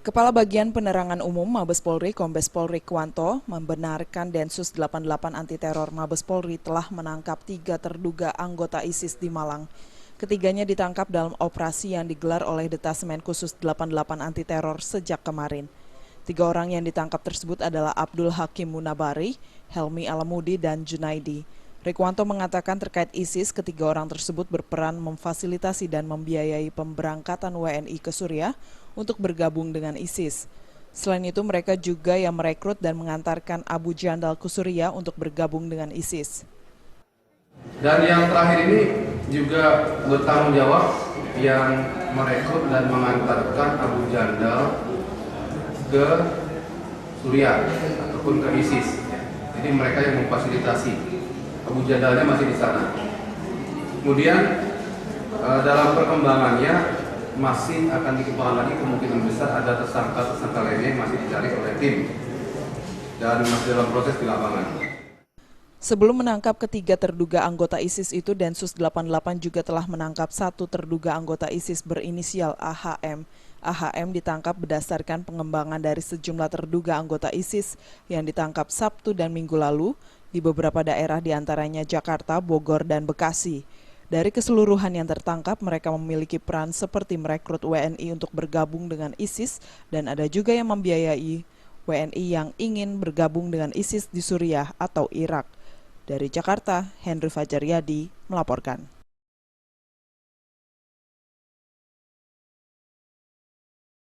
Kepala Bagian Penerangan Umum Mabes Polri Kombes Pol Rikwanto membenarkan Densus 88 Anti Teror Mabes Polri telah menangkap 3 terduga anggota ISIS di Malang. Ketiganya ditangkap dalam operasi yang digelar oleh Detasemen Khusus 88 Anti Teror sejak kemarin. 3 orang yang ditangkap tersebut adalah Abdul Hakim Munabari, Helmi Alamudi, dan Junaidi. Rikwanto mengatakan terkait ISIS, ketiga orang tersebut berperan memfasilitasi dan membiayai pemberangkatan WNI ke Suriah untuk bergabung dengan ISIS. Selain itu, mereka juga yang merekrut dan mengantarkan Abu Jandal ke Suriah untuk bergabung dengan ISIS. Dan yang terakhir ini juga bertanggung jawab yang merekrut dan mengantarkan Abu Jandal ke Suriah ataupun ke ISIS. Jadi mereka yang memfasilitasi. Abu Jandalnya masih di sana. Kemudian dalam perkembangannya masih akan dikembangkan lagi, kemungkinan besar ada tersangka lainnya yang masih dicari oleh tim dan masih dalam proses di lapangan. Sebelum menangkap ketiga terduga anggota ISIS itu, Densus 88 juga telah menangkap 1 terduga anggota ISIS berinisial AHM. AHM ditangkap berdasarkan pengembangan dari sejumlah terduga anggota ISIS yang ditangkap Sabtu dan Minggu lalu di beberapa daerah diantaranya Jakarta, Bogor, dan Bekasi. Dari keseluruhan yang tertangkap, mereka memiliki peran seperti merekrut WNI untuk bergabung dengan ISIS dan ada juga yang membiayai WNI yang ingin bergabung dengan ISIS di Suriah atau Irak. Dari Jakarta, Henry Fajaryadi melaporkan.